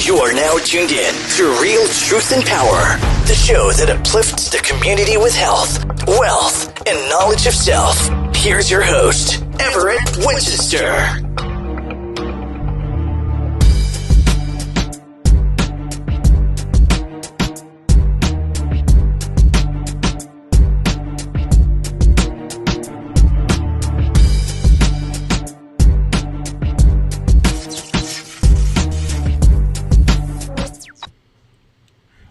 You are now tuned in to Real Truth and Power, the show that uplifts the community with health, wealth, and knowledge of self. Here's your host, Everett Winchester.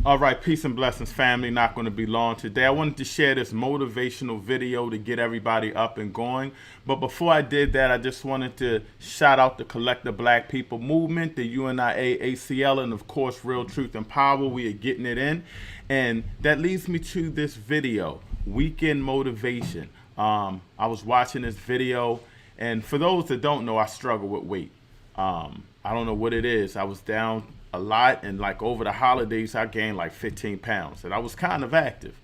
All right, peace and blessings, family. Not going to be long today. I wanted to share this motivational video to get everybody up and going. But before I did that, I just wanted to shout out the Collective Black People Movement, the UNIA ACL, and of course, Real Truth and Power. We are getting it in. And that leads me to this video, Weekend Motivation. I was watching this video, and for those that don't know, I struggle with weight. I don't know what it is. I was down a lot, and like over the holidays I gained like 15 pounds, and I was kind of active,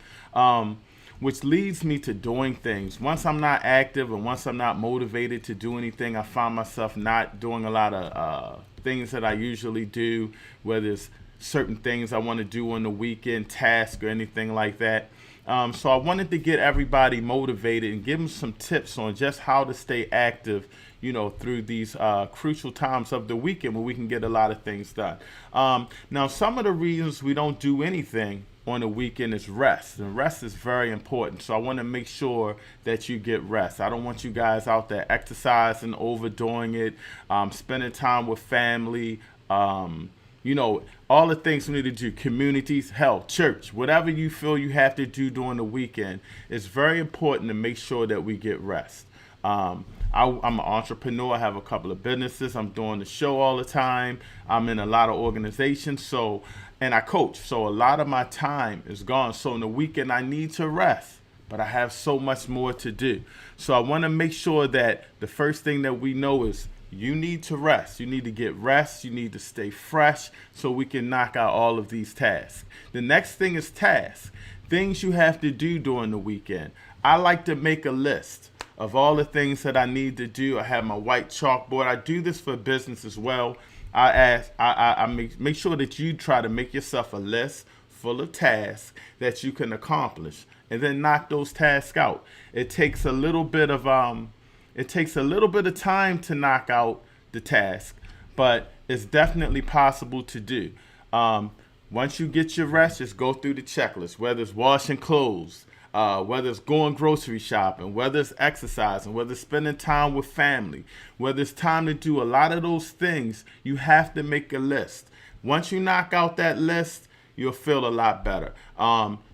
which leads me to doing things. Once I'm not active and once I'm not motivated to do anything, I find myself not doing a lot of things that I usually do, whether it's certain things I want to do on the weekend, tasks or anything like that. So I wanted to get everybody motivated and give them some tips on just how to stay active, you know, through these crucial times of the weekend where we can get a lot of things done. Now, some of the reasons we don't do anything on the weekend is rest, and rest is very important. So I want to make sure that you get rest. I don't want you guys out there exercising, overdoing it, spending time with family, you know, all the things we need to do, communities, health, church, whatever you feel you have to do during the weekend. It's very important to make sure that we get rest. I'm an entrepreneur. I have a couple of businesses. I'm doing the show all the time. I'm in a lot of organizations. And I coach. So a lot of my time is gone. So on the weekend, I need to rest, but I have so much more to do. So I want to make sure that the first thing that we know is you need to rest. You need to get rest. You need to stay fresh so we can knock out all of these tasks. The next thing is tasks, things you have to do during the weekend. I like to make a list of all the things that I need to do. I have my white chalkboard. I do this for business as well. I make sure that you try to make yourself a list full of tasks that you can accomplish, and then knock those tasks out. It takes a little bit of time to knock out the task, but it's definitely possible to do. Once you get your rest, just go through the checklist, whether it's washing clothes, whether it's going grocery shopping, whether it's exercising, whether it's spending time with family, whether it's time to do a lot of those things. You have to make a list. Once you knock out that list, you'll feel a lot better.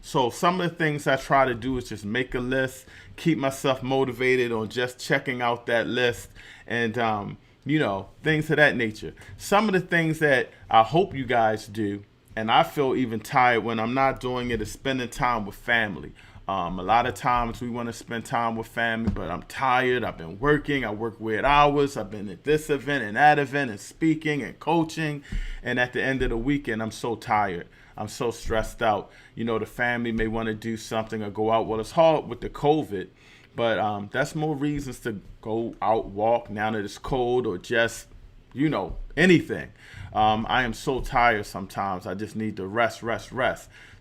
So some of the things I try to do is just make a list, keep myself motivated on just checking out that list, and you know, things of that nature. Some of the things that I hope you guys do, and I feel even tired when I'm not doing it, is spending time with family. A lot of times we want to spend time with family, but I'm tired. I've been working. I work weird hours. I've been at this event and that event and speaking and coaching. And at the end of the weekend, I'm so tired. I'm so stressed out. You know, the family may want to do something or go out. Well, it's hard with the COVID, but that's more reasons to go out, walk now that it's cold, or just, you know, anything. I am so tired sometimes. I just need to rest.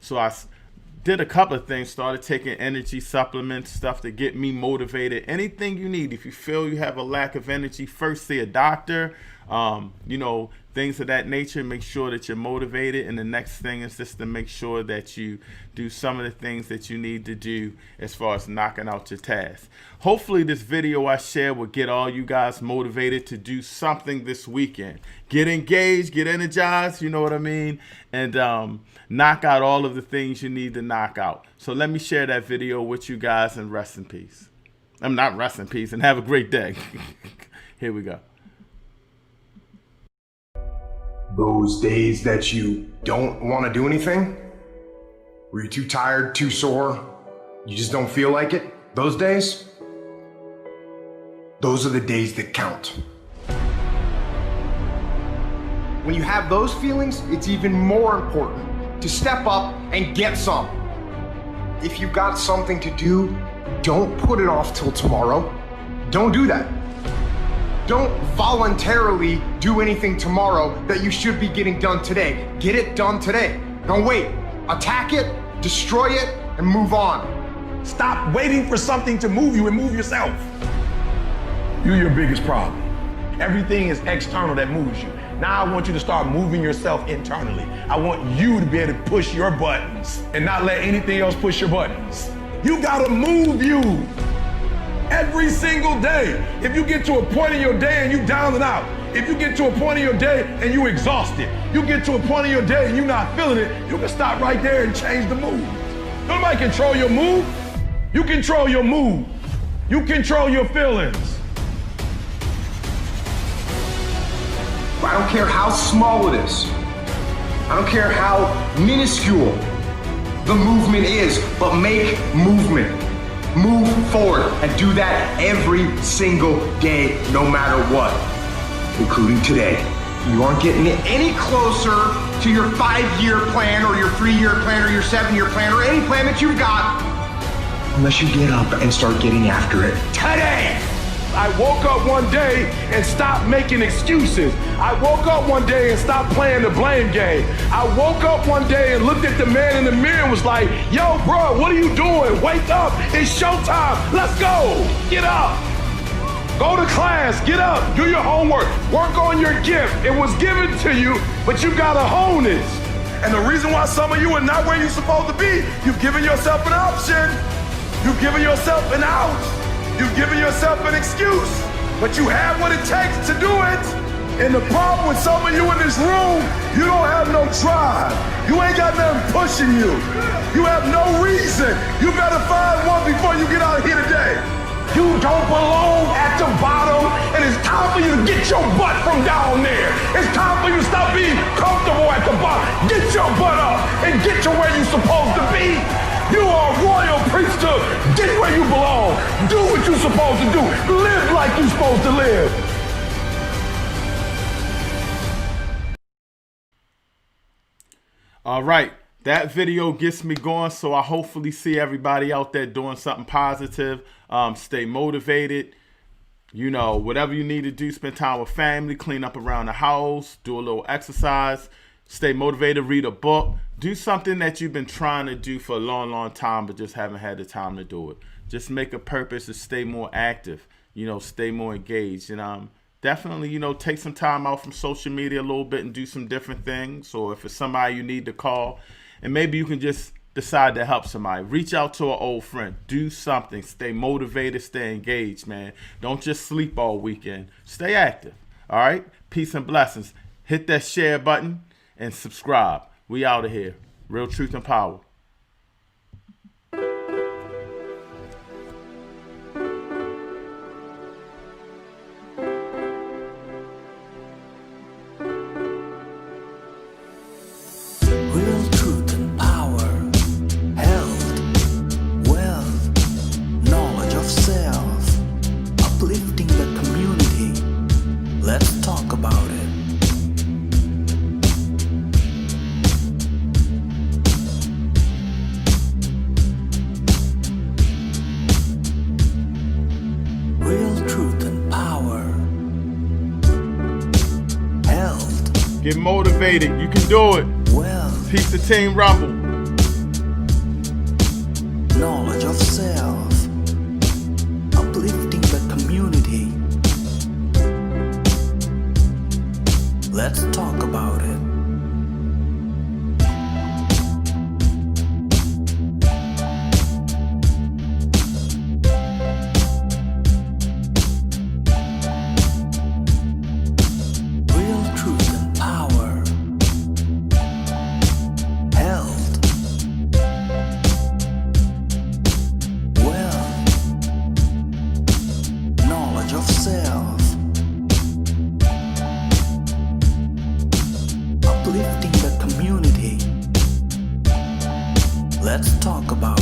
So I did a couple of things, started taking energy supplements, stuff to get me motivated. Anything you need. If you feel you have a lack of energy, first see a doctor, you know, things of that nature. Make sure that you're motivated. And the next thing is just to make sure that you do some of the things that you need to do as far as knocking out your tasks. Hopefully this video I share will get all you guys motivated to do something this weekend. Get engaged, get energized, you know what I mean? And knock out all of the things you need to knock out. So let me share that video with you guys, and rest in peace. I'm not rest in peace, and have a great day. Here we go. Those days that you don't want to do anything, where you're too tired, too sore, you just don't feel like it, those days, those are the days that count. When you have those feelings, it's even more important to step up and get some. If you've got something to do, don't put it off till tomorrow. Don't do that. Don't voluntarily do anything tomorrow that you should be getting done today. Get it done today. Don't wait. Attack it, destroy it, and move on. Stop waiting for something to move you and move yourself. You're your biggest problem. Everything is external that moves you. Now I want you to start moving yourself internally. I want you to be able to push your buttons and not let anything else push your buttons. You gotta move you every single day. If you get to a point in your day and you down and out, if you get to a point in your day and you exhausted, you get to a point in your day and you're not feeling it, you can stop right there and change the mood. Nobody control your mood. You control your mood. You control your feelings. I don't care how small it is. I don't care how minuscule the movement is, but make movement. Move forward and do that every single day, no matter what, including today. You aren't getting any closer to your 5-year plan or your 3-year plan or your 7-year plan or any plan that you've got unless you get up and start getting after it today. I woke up one day and stopped making excuses. I woke up one day and stopped playing the blame game. I woke up one day and looked at the man in the mirror and was like, yo, bro, what are you doing? Wake up, it's showtime, let's go, get up. Go to class, get up, do your homework, work on your gift. It was given to you, but you gotta hone it. And the reason why some of you are not where you're supposed to be, you've given yourself an option. You've given yourself an out. You've given yourself an excuse, but you have what it takes to do it. And the problem with some of you in this room, you don't have no drive. You ain't got nothing pushing you. You have no reason. You better find one before you get out of here today. You don't belong at the bottom, and it's time for you to get your butt from down there. It's time for you to stop being comfortable at the bottom. Get your butt up and get to where you're supposed to be. You are a royal priesthood. Get where you belong. Do what you're supposed to do. Live like you're supposed to live. All right. That video gets me going, so I hopefully see everybody out there doing something positive. Stay motivated. You know, whatever you need to do, spend time with family, clean up around the house, do a little exercise, stay motivated, read a book. Do something that you've been trying to do for a long, long time, but just haven't had the time to do it. Just make a purpose to stay more active, you know, stay more engaged. And definitely, you know, take some time out from social media a little bit and do some different things. Or if it's somebody you need to call, and maybe you can just decide to help somebody. Reach out to an old friend. Do something. Stay motivated. Stay engaged, man. Don't just sleep all weekend. Stay active. All right? Peace and blessings. Hit that share button and subscribe. We out of here. Real truth and power. Real truth and power, health, wealth, knowledge of self, uplifting the community. Let's talk about it. Real truth and power, health, Get motivated. You can do it. wealth, Peace to Team Rumble. knowledge of self, uplifting the community. Let's talk about it. Real truth and power, health, wealth, knowledge of self, uplifting the community. Let's talk about